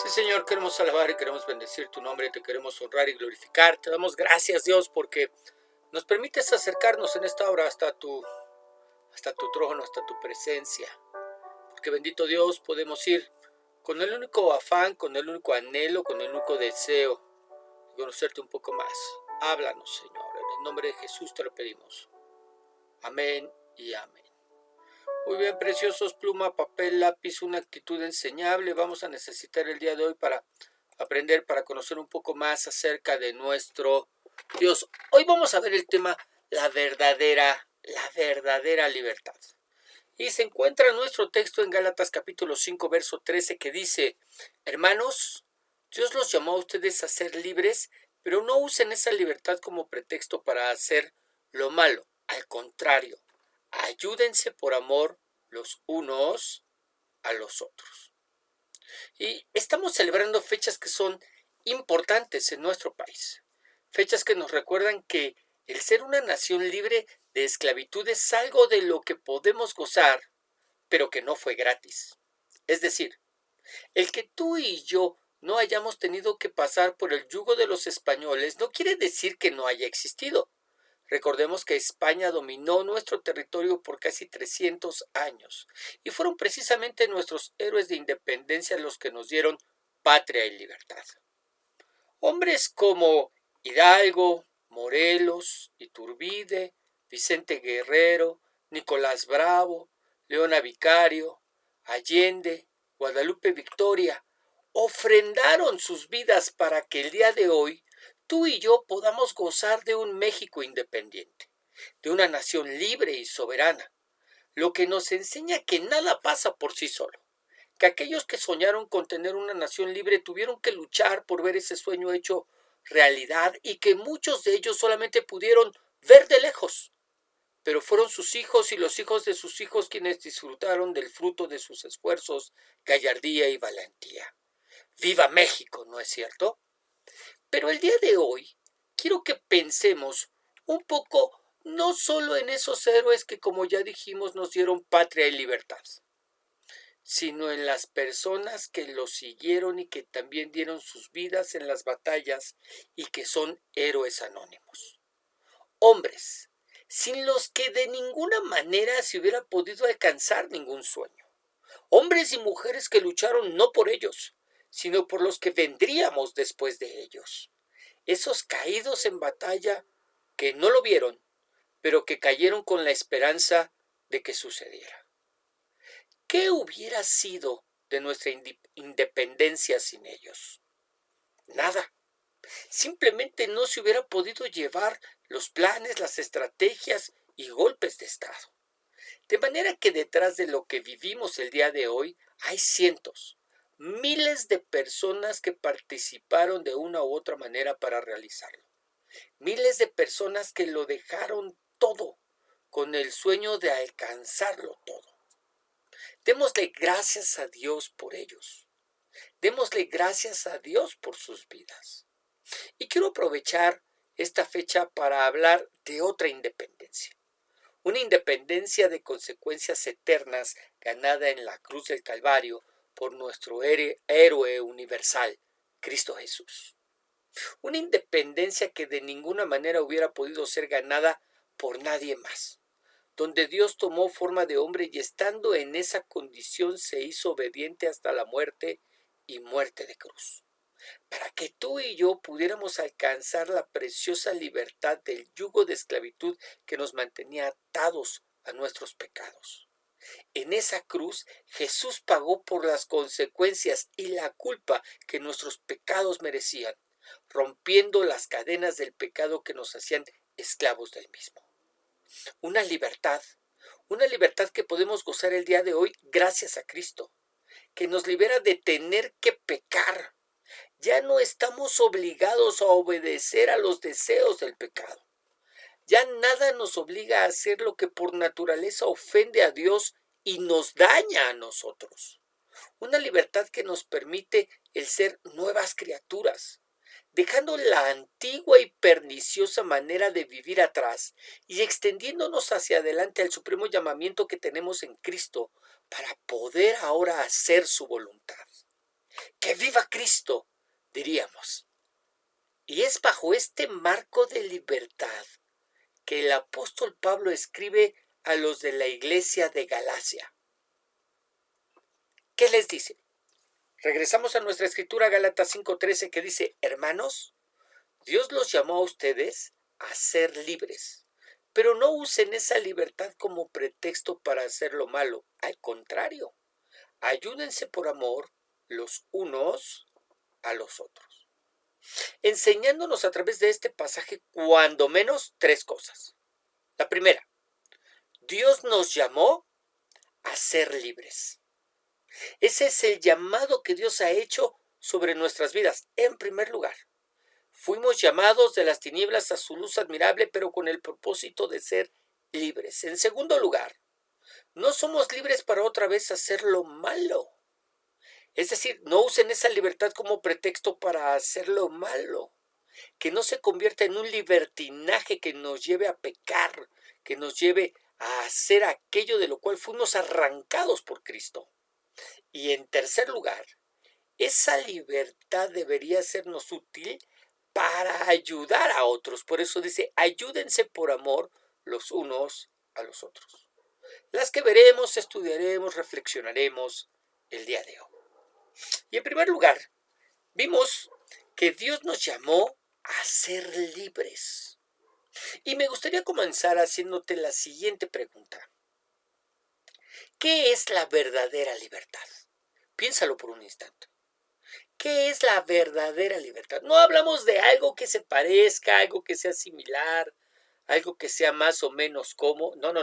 Sí, Señor, queremos alabar y queremos bendecir tu nombre, te queremos honrar y glorificar. Te damos gracias, Dios, porque nos permites acercarnos en esta hora hasta tu trono, hasta tu presencia. Porque bendito Dios, podemos ir con el único afán, con el único anhelo, con el único deseo de conocerte un poco más. Háblanos, Señor. En el nombre de Jesús te lo pedimos. Amén y amén. Muy bien, preciosos, pluma, papel, lápiz, una actitud enseñable. Vamos a necesitar el día de hoy para aprender, para conocer un poco más acerca de nuestro Dios. Hoy vamos a ver el tema la verdadera libertad. Y se encuentra nuestro texto en Gálatas capítulo 5, verso 13, que dice: hermanos, Dios los llamó a ustedes a ser libres, pero no usen esa libertad como pretexto para hacer lo malo. Al contrario, ayúdense por amor los unos a los otros. Y estamos celebrando fechas que son importantes en nuestro país. Fechas que nos recuerdan que el ser una nación libre de esclavitud es algo de lo que podemos gozar, pero que no fue gratis. Es decir, el que tú y yo no hayamos tenido que pasar por el yugo de los españoles no quiere decir que no haya existido. Recordemos que España dominó nuestro territorio por casi 300 años y fueron precisamente nuestros héroes de independencia los que nos dieron patria y libertad. Hombres como Hidalgo, Morelos, Iturbide, Vicente Guerrero, Nicolás Bravo, Leona Vicario, Allende, Guadalupe Victoria, ofrendaron sus vidas para que el día de hoy tú y yo podamos gozar de un México independiente, de una nación libre y soberana, lo que nos enseña que nada pasa por sí solo, que aquellos que soñaron con tener una nación libre tuvieron que luchar por ver ese sueño hecho realidad y que muchos de ellos solamente pudieron ver de lejos, pero fueron sus hijos y los hijos de sus hijos quienes disfrutaron del fruto de sus esfuerzos, gallardía y valentía. ¡Viva México!, ¿no es cierto? Pero el día de hoy quiero que pensemos un poco no solo en esos héroes que, como ya dijimos, nos dieron patria y libertad, sino en las personas que los siguieron y que también dieron sus vidas en las batallas y que son héroes anónimos. Hombres, sin los que de ninguna manera se hubiera podido alcanzar ningún sueño. Hombres y mujeres que lucharon no por ellos, sino por los que vendríamos después de ellos. Esos caídos en batalla que no lo vieron, pero que cayeron con la esperanza de que sucediera. ¿Qué hubiera sido de nuestra independencia sin ellos? Nada. Simplemente no se hubiera podido llevar los planes, las estrategias y golpes de Estado. De manera que detrás de lo que vivimos el día de hoy hay cientos, miles de personas que participaron de una u otra manera para realizarlo. Miles de personas que lo dejaron todo con el sueño de alcanzarlo todo. Démosle gracias a Dios por ellos. Démosle gracias a Dios por sus vidas. Y quiero aprovechar esta fecha para hablar de otra independencia. Una independencia de consecuencias eternas ganada en la cruz del Calvario por nuestro héroe universal, Cristo Jesús. Una independencia que de ninguna manera hubiera podido ser ganada por nadie más, donde Dios tomó forma de hombre y estando en esa condición se hizo obediente hasta la muerte y muerte de cruz, para que tú y yo pudiéramos alcanzar la preciosa libertad del yugo de esclavitud que nos mantenía atados a nuestros pecados. En esa cruz Jesús pagó por las consecuencias y la culpa que nuestros pecados merecían, rompiendo las cadenas del pecado que nos hacían esclavos del mismo. Una libertad, una libertad que podemos gozar el día de hoy gracias a Cristo, que nos libera de tener que pecar. Ya no estamos obligados a obedecer a los deseos del pecado. Ya nada nos obliga a hacer lo que por naturaleza ofende a Dios y nos daña a nosotros. Una libertad que nos permite el ser nuevas criaturas, dejando la antigua y perniciosa manera de vivir atrás y extendiéndonos hacia adelante al supremo llamamiento que tenemos en Cristo para poder ahora hacer su voluntad. ¡Que viva Cristo!, diríamos. Y es bajo este marco de libertad que el apóstol Pablo escribe a los de la iglesia de Galacia. ¿Qué les dice? Regresamos a nuestra escritura, Gálatas 5:13, que dice: hermanos, Dios los llamó a ustedes a ser libres, pero no usen esa libertad como pretexto para hacer lo malo. Al contrario, ayúdense por amor los unos a los otros. Enseñándonos a través de este pasaje cuando menos tres cosas. La primera, Dios nos llamó a ser libres. Ese es el llamado que Dios ha hecho sobre nuestras vidas. En primer lugar, fuimos llamados de las tinieblas a su luz admirable, pero con el propósito de ser libres. En segundo lugar, no somos libres para otra vez hacer lo malo. Es decir, no usen esa libertad como pretexto para hacer lo malo. Que no se convierta en un libertinaje que nos lleve a pecar, que nos lleve a hacer aquello de lo cual fuimos arrancados por Cristo. Y en tercer lugar, esa libertad debería sernos útil para ayudar a otros. Por eso dice, ayúdense por amor los unos a los otros. Las que veremos, estudiaremos, reflexionaremos el día de hoy. Y en primer lugar, vimos que Dios nos llamó a ser libres. Y me gustaría comenzar haciéndote la siguiente pregunta. ¿Qué es la verdadera libertad? Piénsalo por un instante. ¿Qué es la verdadera libertad? No hablamos de algo que se parezca, algo que sea similar, algo que sea más o menos como. No.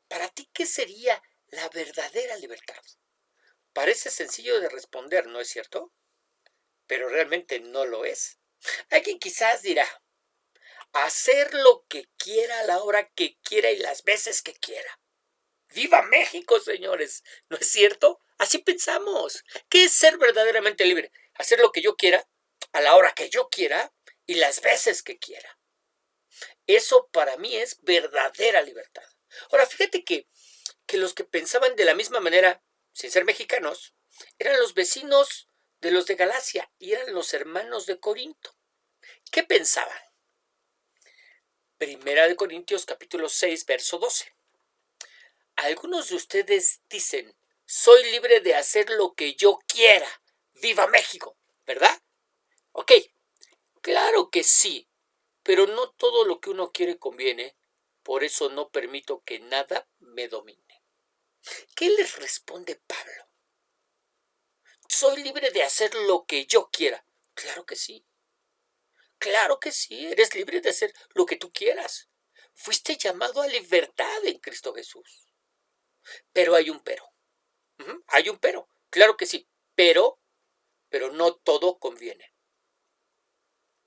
Para ti, ¿qué sería la verdadera libertad? Parece sencillo de responder, ¿no es cierto? Pero realmente no lo es. Alguien quizás dirá, hacer lo que quiera a la hora que quiera y las veces que quiera. ¡Viva México, señores! ¿No es cierto? Así pensamos. ¿Qué es ser verdaderamente libre? Hacer lo que yo quiera, a la hora que yo quiera y las veces que quiera. Eso para mí es verdadera libertad. Ahora, fíjate que los que pensaban de la misma manera, sin ser mexicanos, eran los vecinos de los de Galacia y eran los hermanos de Corinto. ¿Qué pensaban? Primera de Corintios capítulo 6, verso 12. Algunos de ustedes dicen, soy libre de hacer lo que yo quiera. ¡Viva México! ¿Verdad? Ok, claro que sí, pero no todo lo que uno quiere conviene, por eso no permito que nada me domine. ¿Qué les responde Pablo? Soy libre de hacer lo que yo quiera. Claro que sí. Claro que sí, eres libre de hacer lo que tú quieras. Fuiste llamado a libertad en Cristo Jesús. Pero hay un pero. Hay un pero. Claro que sí. Pero no todo conviene.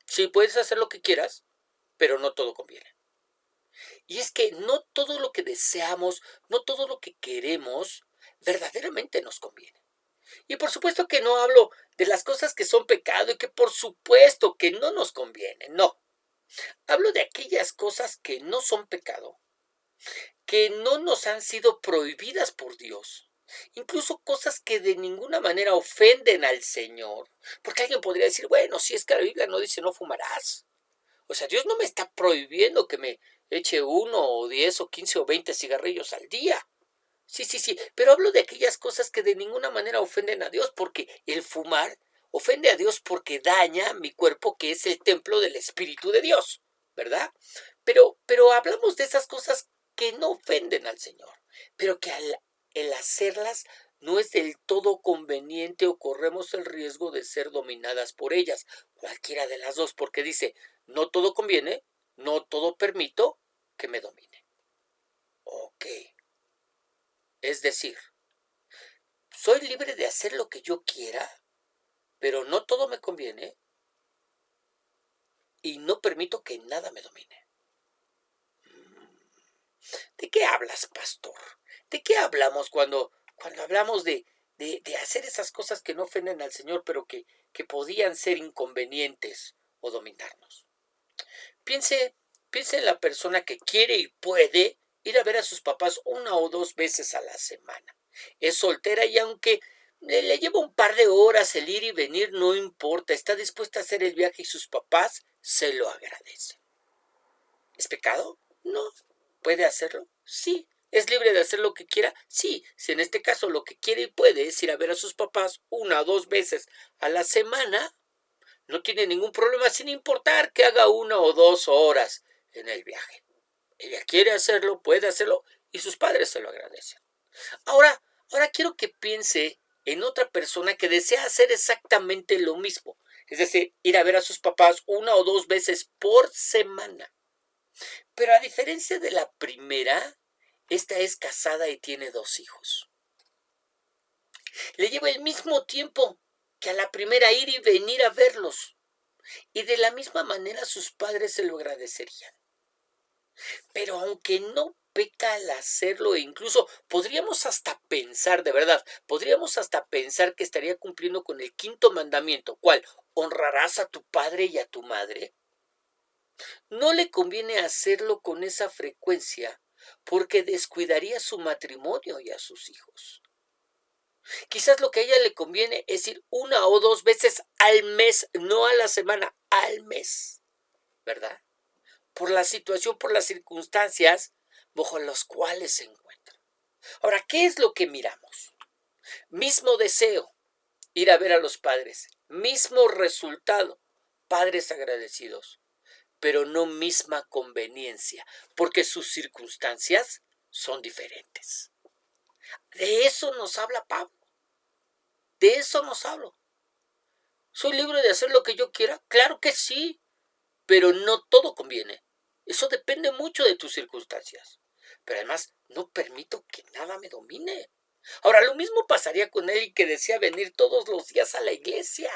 Sí, puedes hacer lo que quieras, pero no todo conviene. Y es que no todo lo que deseamos, no todo lo que queremos, verdaderamente nos conviene. Y por supuesto que no hablo de las cosas que son pecado y que por supuesto que no nos convienen, no. Hablo de aquellas cosas que no son pecado, que no nos han sido prohibidas por Dios. Incluso cosas que de ninguna manera ofenden al Señor. Porque alguien podría decir, bueno, si es que la Biblia no dice no fumarás. O sea, Dios no me está prohibiendo que me eche 1 o 10 o 15 o 20 cigarrillos al día. Sí, pero hablo de aquellas cosas que de ninguna manera ofenden a Dios, porque el fumar ofende a Dios porque daña mi cuerpo, que es el templo del Espíritu de Dios, ¿verdad? Pero hablamos de esas cosas que no ofenden al Señor, pero que el hacerlas no es del todo conveniente o corremos el riesgo de ser dominadas por ellas, cualquiera de las dos, porque dice, no todo conviene, no todo permito que me domine. Ok. Es decir, soy libre de hacer lo que yo quiera, pero no todo me conviene y no permito que nada me domine. ¿De qué hablas, pastor? ¿De qué hablamos cuando hablamos de hacer esas cosas que no ofenden al Señor, pero que podían ser inconvenientes o dominarnos? Piense en la persona que quiere y puede ir a ver a sus papás 1 o 2 veces a la semana. Es soltera y aunque Le lleva un par de horas el ir y venir, no importa, está dispuesta a hacer el viaje y sus papás se lo agradecen. ¿Es pecado? No. ¿Puede hacerlo? Sí. ¿Es libre de hacer lo que quiera? Sí. Si en este caso lo que quiere y puede es ir a ver a sus papás 1 o 2 veces a la semana, no tiene ningún problema, sin importar que haga 1 o 2 horas en el viaje. Ella quiere hacerlo, puede hacerlo, y sus padres se lo agradecen. Ahora quiero que piense en otra persona que desea hacer exactamente lo mismo. Es decir, ir a ver a sus papás 1 o 2 veces por semana. Pero a diferencia de la primera, esta es casada y tiene 2 hijos. Le lleva el mismo tiempo que a la primera ir y venir a verlos. Y de la misma manera sus padres se lo agradecerían. Pero aunque no peca al hacerlo, e incluso podríamos hasta pensar, de verdad, podríamos hasta pensar que estaría cumpliendo con el quinto mandamiento, ¿cuál? ¿Honrarás a tu padre y a tu madre? No le conviene hacerlo con esa frecuencia porque descuidaría su matrimonio y a sus hijos. Quizás lo que a ella le conviene es ir 1 o 2 veces al mes, no a la semana, al mes, ¿verdad? Por la situación, por las circunstancias bajo las cuales se encuentra. Ahora, ¿qué es lo que miramos? Mismo deseo, ir a ver a los padres, mismo resultado, padres agradecidos, pero no misma conveniencia, porque sus circunstancias son diferentes. De eso nos habla Pablo, de eso nos habla. ¿Soy libre de hacer lo que yo quiera? Claro que sí, pero no todo conviene. Eso depende mucho de tus circunstancias. Pero además, no permito que nada me domine. Ahora, lo mismo pasaría con él que desea venir todos los días a la iglesia.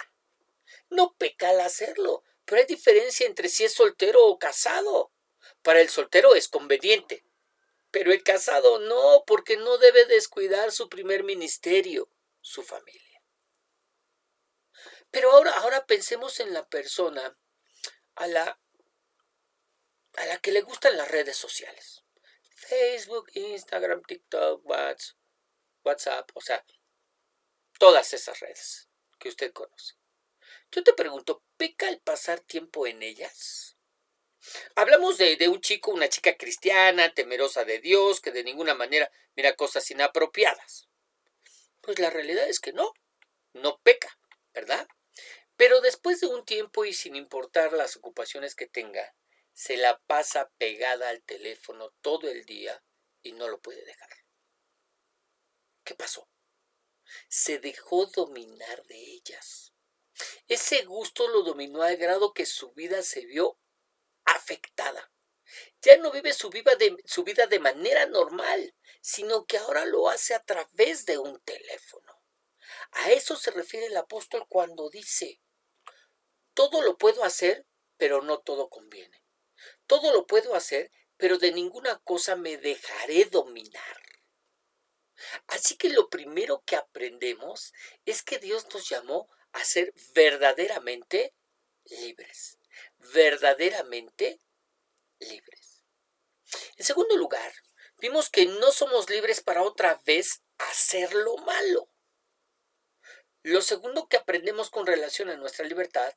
No peca al hacerlo, pero hay diferencia entre si es soltero o casado. Para el soltero es conveniente, pero el casado no, porque no debe descuidar su primer ministerio, su familia. Pero ahora pensemos en la persona a la, a la que le gustan las redes sociales. Facebook, Instagram, TikTok, WhatsApp, o sea, todas esas redes que usted conoce. Yo te pregunto, ¿peca el pasar tiempo en ellas? Hablamos de un chico, una chica cristiana, temerosa de Dios, que de ninguna manera mira cosas inapropiadas. Pues la realidad es que no peca, ¿verdad? Pero después de un tiempo y sin importar las ocupaciones que tenga, se la pasa pegada al teléfono todo el día y no lo puede dejar. ¿Qué pasó? Se dejó dominar de ellas. Ese gusto lo dominó al grado que su vida se vio afectada. Ya no vive su vida de manera normal, sino que ahora lo hace a través de un teléfono. A eso se refiere el apóstol cuando dice, todo lo puedo hacer, pero no todo conviene. Todo lo puedo hacer, pero de ninguna cosa me dejaré dominar. Así que lo primero que aprendemos es que Dios nos llamó a ser verdaderamente libres. Verdaderamente libres. En segundo lugar, vimos que no somos libres para otra vez hacer lo malo. Lo segundo que aprendemos con relación a nuestra libertad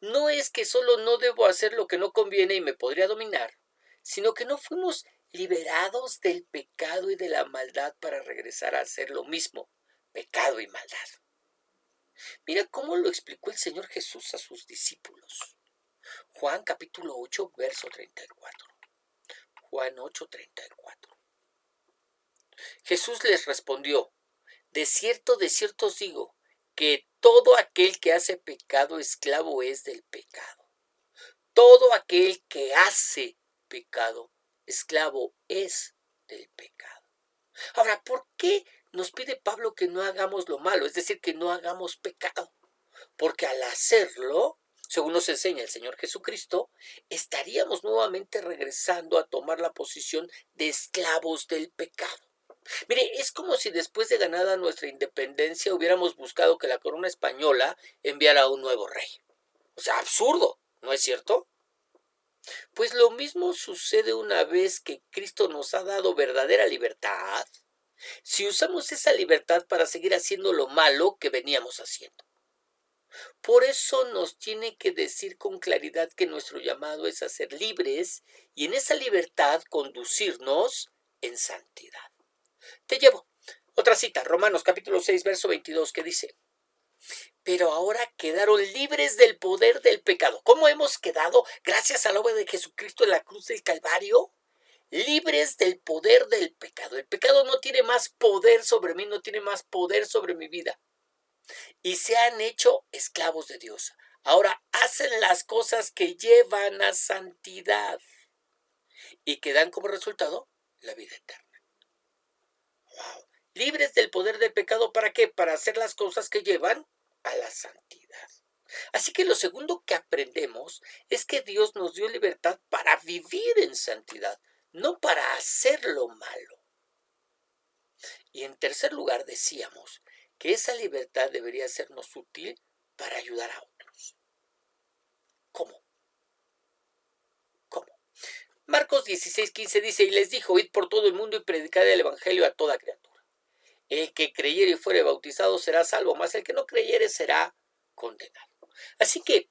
no es que solo no debo hacer lo que no conviene y me podría dominar, sino que no fuimos liberados del pecado y de la maldad para regresar a hacer lo mismo, pecado y maldad. Mira cómo lo explicó el Señor Jesús a sus discípulos. Juan capítulo 8, verso 34. Juan 8, 34. Jesús les respondió, de cierto os digo, que todo aquel que hace pecado, esclavo es del pecado. Todo aquel que hace pecado, esclavo es del pecado. Ahora, ¿por qué nos pide Pablo que no hagamos lo malo? Es decir, que no hagamos pecado. Porque al hacerlo, según nos enseña el Señor Jesucristo, estaríamos nuevamente regresando a tomar la posición de esclavos del pecado. Mire, es como si después de ganada nuestra independencia hubiéramos buscado que la corona española enviara a un nuevo rey. O sea, absurdo, ¿no es cierto? Pues lo mismo sucede una vez que Cristo nos ha dado verdadera libertad. si usamos esa libertad para seguir haciendo lo malo que veníamos haciendo. Por eso nos tiene que decir con claridad que nuestro llamado es a ser libres y en esa libertad conducirnos en santidad. Te llevo otra cita, Romanos capítulo 6, verso 22, que dice: pero ahora quedaron libres del poder del pecado. ¿Cómo hemos quedado gracias a la obra de Jesucristo en la cruz del Calvario? Libres del poder del pecado. El pecado no tiene más poder sobre mí, no tiene más poder sobre mi vida. Y se han hecho esclavos de Dios. Ahora hacen las cosas que llevan a santidad y que dan como resultado la vida eterna. Wow. Libres del poder del pecado, ¿para qué? Para hacer las cosas que llevan a la santidad. Así que lo segundo que aprendemos es que Dios nos dio libertad para vivir en santidad, no para hacer lo malo. Y en tercer lugar decíamos que esa libertad debería sernos útil para ayudar a otros. ¿Cómo? ¿Cómo? Marcos 16:15 dice: y les dijo: id por todo el mundo y predicad el evangelio a toda criatura. El que creyere y fuere bautizado será salvo, mas el que no creyere será condenado. Así que,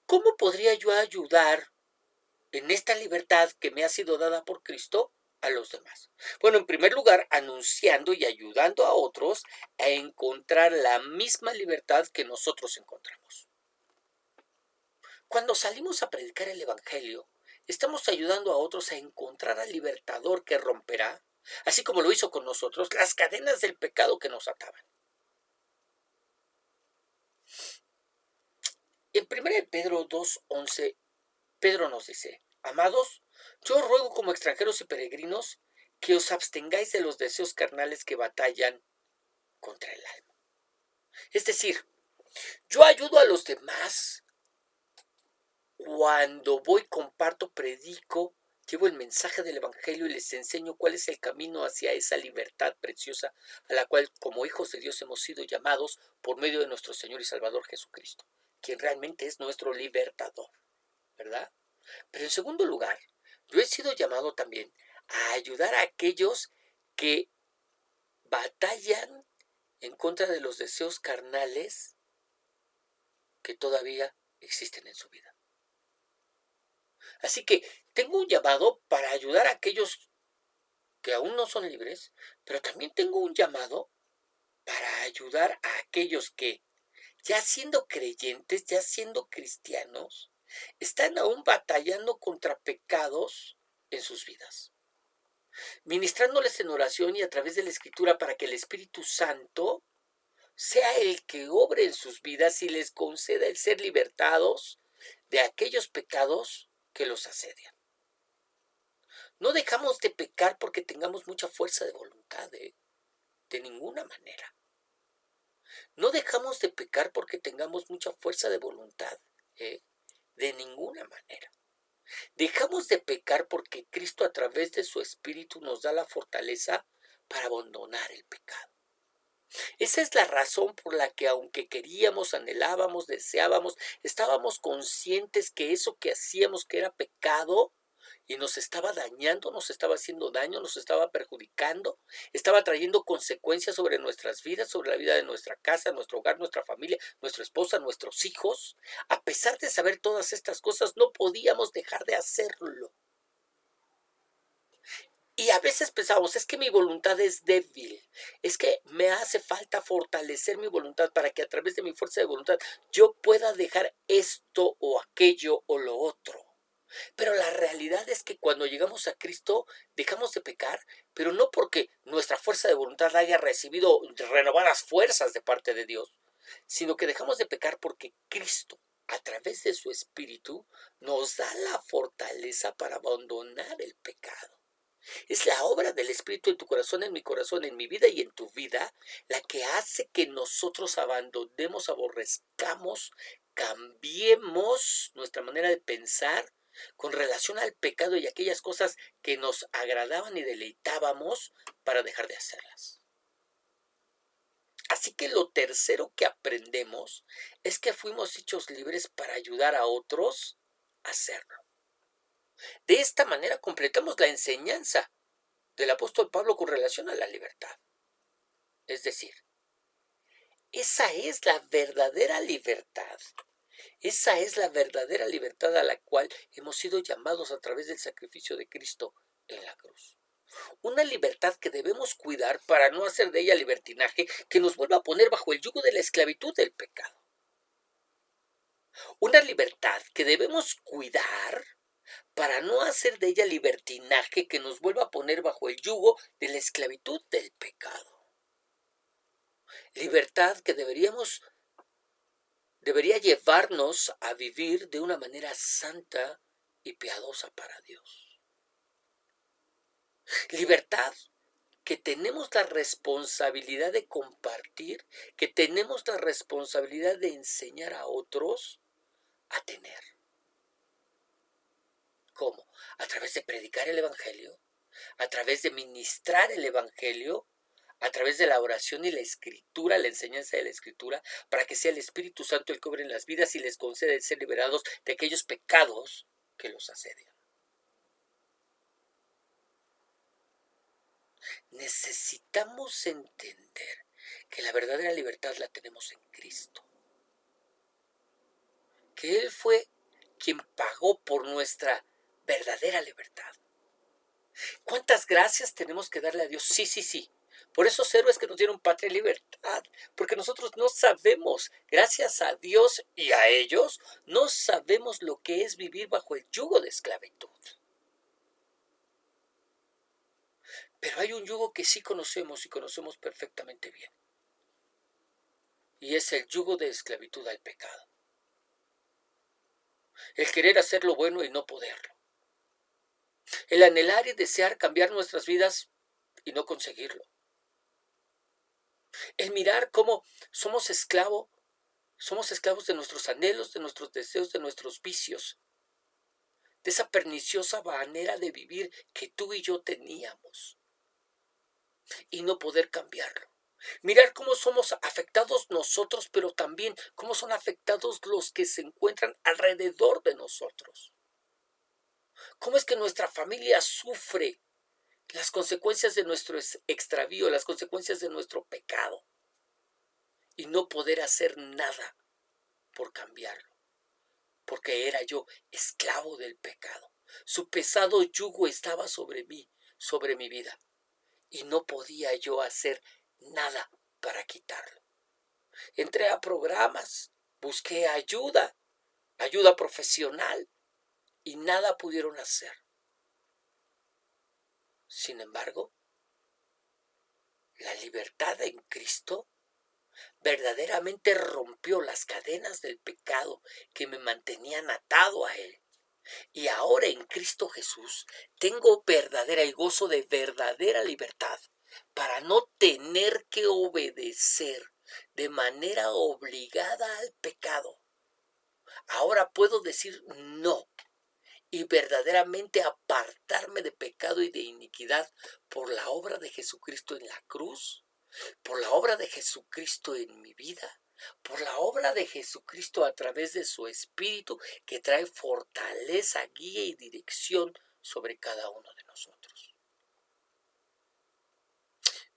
¿cómo podría yo ayudar en esta libertad que me ha sido dada por Cristo a los demás? Bueno, en primer lugar, anunciando y ayudando a otros a encontrar la misma libertad que nosotros encontramos. Cuando salimos a predicar el Evangelio, estamos ayudando a otros a encontrar al libertador que romperá, así como lo hizo con nosotros, las cadenas del pecado que nos ataban. En 1 Pedro 2:11, Pedro nos dice: amados, yo os ruego como extranjeros y peregrinos que os abstengáis de los deseos carnales que batallan contra el alma. Es decir, yo ayudo a los demás cuando voy, comparto, predico, llevo el mensaje del Evangelio y les enseño cuál es el camino hacia esa libertad preciosa a la cual como hijos de Dios hemos sido llamados por medio de nuestro Señor y Salvador Jesucristo, quien realmente es nuestro libertador, ¿verdad? Pero en segundo lugar, yo he sido llamado también a ayudar a aquellos que batallan en contra de los deseos carnales que todavía existen en su vida. Así que tengo un llamado para ayudar a aquellos que aún no son libres, pero también tengo un llamado para ayudar a aquellos que, ya siendo creyentes, ya siendo cristianos, están aún batallando contra pecados en sus vidas, ministrándoles en oración y a través de la Escritura para que el Espíritu Santo sea el que obre en sus vidas y les conceda el ser libertados de aquellos pecados que los asedian. No dejamos de pecar porque tengamos mucha fuerza de voluntad, de ninguna manera. No dejamos de pecar porque tengamos mucha fuerza de voluntad, de ninguna manera. Dejamos de pecar porque Cristo a través de su Espíritu nos da la fortaleza para abandonar el pecado. Esa es la razón por la que aunque queríamos, anhelábamos, deseábamos, estábamos conscientes que eso que hacíamos que era pecado y nos estaba dañando, nos estaba haciendo daño, nos estaba perjudicando, estaba trayendo consecuencias sobre nuestras vidas, sobre la vida de nuestra casa, nuestro hogar, nuestra familia, nuestra esposa, nuestros hijos. A pesar de saber todas estas cosas, no podíamos dejar de hacerlo. Y a veces pensamos, es que mi voluntad es débil, es que me hace falta fortalecer mi voluntad para que a través de mi fuerza de voluntad yo pueda dejar esto o aquello o lo otro. Pero la realidad es que cuando llegamos a Cristo dejamos de pecar, pero no porque nuestra fuerza de voluntad haya recibido renovadas fuerzas de parte de Dios, sino que dejamos de pecar porque Cristo, a través de su Espíritu, nos da la fortaleza para abandonar el pecado. Es la obra del Espíritu en tu corazón, en mi corazón, en mi vida y en tu vida, la que hace que nosotros abandonemos, aborrezcamos, cambiemos nuestra manera de pensar con relación al pecado y aquellas cosas que nos agradaban y deleitábamos para dejar de hacerlas. Así que lo tercero que aprendemos es que fuimos hechos libres para ayudar a otros a hacerlo. De esta manera completamos la enseñanza del apóstol Pablo con relación a la libertad. Es decir, esa es la verdadera libertad. Esa es la verdadera libertad a la cual hemos sido llamados a través del sacrificio de Cristo en la cruz. Una libertad que debemos cuidar para no hacer de ella libertinaje que nos vuelva a poner bajo el yugo de la esclavitud del pecado. Una libertad que debemos cuidar para no hacer de ella libertinaje que nos vuelva a poner bajo el yugo de la esclavitud del pecado. Libertad que debería llevarnos a vivir de una manera santa y piadosa para Dios. Libertad que tenemos la responsabilidad de compartir, que tenemos la responsabilidad de enseñar a otros a tener. ¿Cómo? A través de predicar el Evangelio, a través de ministrar el Evangelio, a través de la oración y la escritura, la enseñanza de la escritura, para que sea el Espíritu Santo el que obre en las vidas y les conceda ser liberados de aquellos pecados que los asedian. Necesitamos entender que la verdadera libertad la tenemos en Cristo. Que Él fue quien pagó por nuestra verdadera libertad. ¿Cuántas gracias tenemos que darle a Dios? Sí. Por esos héroes que nos dieron patria y libertad. Porque nosotros no sabemos, gracias a Dios y a ellos, no sabemos lo que es vivir bajo el yugo de esclavitud. Pero hay un yugo que sí conocemos y conocemos perfectamente bien. Y es el yugo de esclavitud al pecado. El querer hacer lo bueno y no poderlo. El anhelar y desear cambiar nuestras vidas y no conseguirlo. El mirar cómo somos esclavos de nuestros anhelos, de nuestros deseos, de nuestros vicios. De esa perniciosa manera de vivir que tú y yo teníamos. Y no poder cambiarlo. Mirar cómo somos afectados nosotros, pero también cómo son afectados los que se encuentran alrededor de nosotros. Cómo es que nuestra familia sufre las consecuencias de nuestro extravío, las consecuencias de nuestro pecado. Y no poder hacer nada por cambiarlo. Porque era yo esclavo del pecado. Su pesado yugo estaba sobre mí, sobre mi vida. Y no podía yo hacer nada para quitarlo. Entré a programas, busqué ayuda profesional y nada pudieron hacer. Sin embargo, la libertad en Cristo verdaderamente rompió las cadenas del pecado que me mantenían atado a Él. Y ahora en Cristo Jesús tengo verdadera y gozo de verdadera libertad para no tener que obedecer de manera obligada al pecado. Ahora puedo decir no y verdaderamente apartarme de pecado y de iniquidad por la obra de Jesucristo en la cruz, por la obra de Jesucristo en mi vida, por la obra de Jesucristo a través de su Espíritu que trae fortaleza, guía y dirección sobre cada uno de nosotros.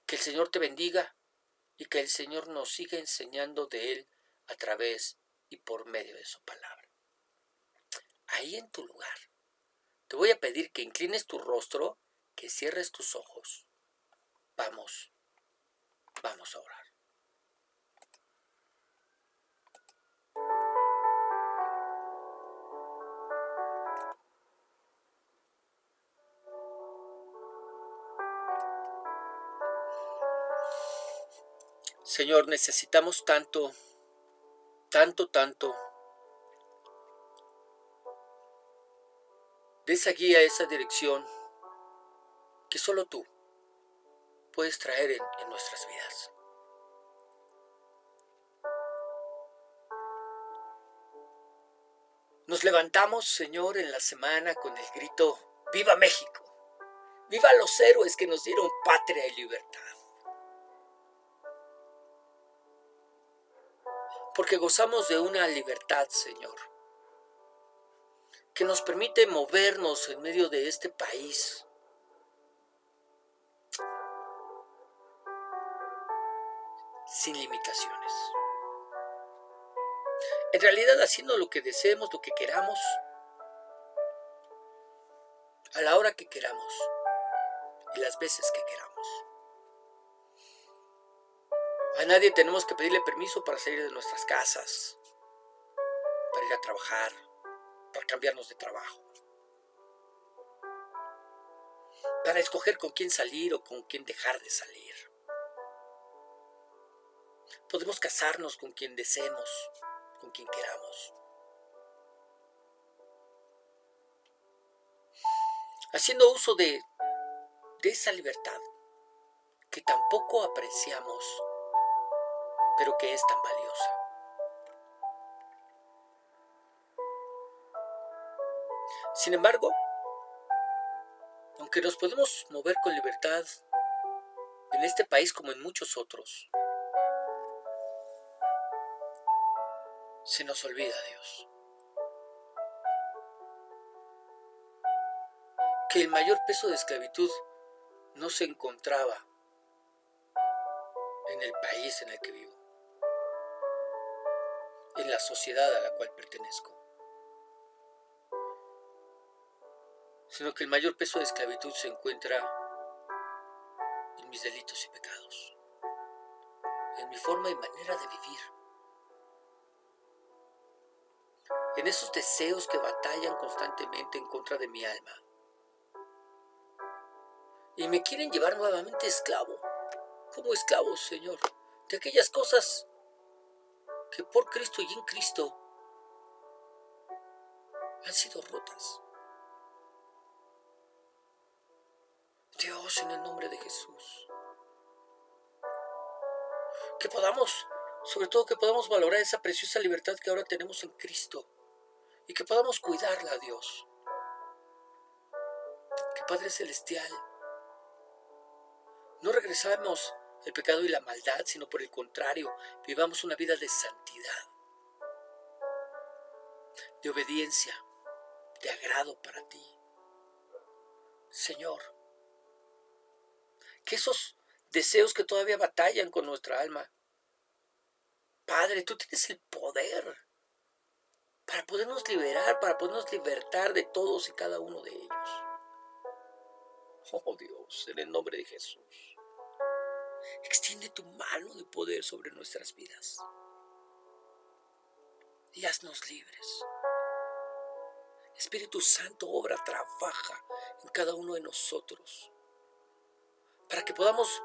Que el Señor te bendiga y que el Señor nos siga enseñando de Él a través y por medio de su palabra. Ahí en tu lugar, te voy a pedir que inclines tu rostro, que cierres tus ojos. Vamos a orar. Señor, necesitamos tanto de esa guía, esa dirección que solo tú puedes traer en nuestras vidas. Nos levantamos, Señor, en la semana con el grito: ¡Viva México! ¡Viva los héroes que nos dieron patria y libertad! Porque gozamos de una libertad, Señor, que nos permite movernos en medio de este país sin limitaciones. En realidad, haciendo lo que deseemos, lo que queramos, a la hora que queramos y las veces que queramos. A nadie tenemos que pedirle permiso para salir de nuestras casas, para ir a trabajar, para cambiarnos de trabajo, para escoger con quién salir o con quién dejar de salir. Podemos casarnos con quien deseemos, con quien queramos. Haciendo uso de esa libertad que tampoco apreciamos, pero que es tan valiosa. Sin embargo, aunque nos podemos mover con libertad en este país como en muchos otros, se nos olvida Dios. Que el mayor peso de esclavitud no se encontraba en el país en el que vivo, en la sociedad a la cual pertenezco, sino que el mayor peso de esclavitud se encuentra en mis delitos y pecados, en mi forma y manera de vivir, en esos deseos que batallan constantemente en contra de mi alma y me quieren llevar nuevamente esclavo, como esclavo, Señor, de aquellas cosas que por Cristo y en Cristo han sido rotas. Dios, en el nombre de Jesús, que podamos, sobre todo que podamos valorar esa preciosa libertad que ahora tenemos en Cristo y que podamos cuidarla, Dios. Que Padre Celestial, no regresamos el pecado y la maldad, sino por el contrario, vivamos una vida de santidad, de obediencia, de agrado para ti. Señor, que esos deseos que todavía batallan con nuestra alma, Padre, tú tienes el poder para podernos liberar, para podernos libertar de todos y cada uno de ellos. Oh Dios, en el nombre de Jesús, extiende tu mano de poder sobre nuestras vidas y haznos libres. Espíritu Santo, obra, trabaja en cada uno de nosotros para que podamos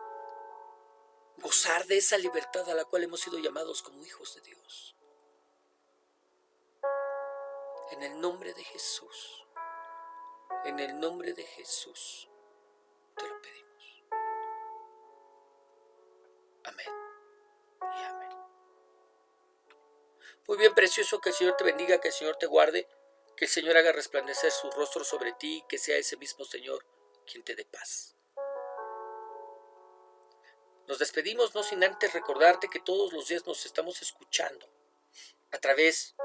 gozar de esa libertad a la cual hemos sido llamados como hijos de Dios. En el nombre de Jesús, en el nombre de Jesús, te lo pedimos. Amén y amén. Muy bien, precioso, que el Señor te bendiga, que el Señor te guarde, que el Señor haga resplandecer su rostro sobre ti y que sea ese mismo Señor quien te dé paz. Nos despedimos no sin antes recordarte que todos los días nos estamos escuchando a través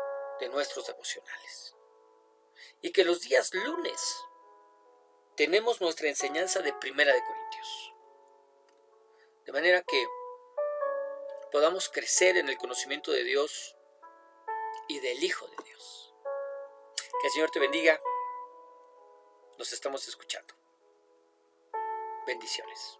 de nuestros devocionales y que los días lunes tenemos nuestra enseñanza de Primera de Corintios, de manera que podamos crecer en el conocimiento de Dios y del Hijo de Dios. Que el Señor te bendiga. Nos estamos escuchando. Bendiciones.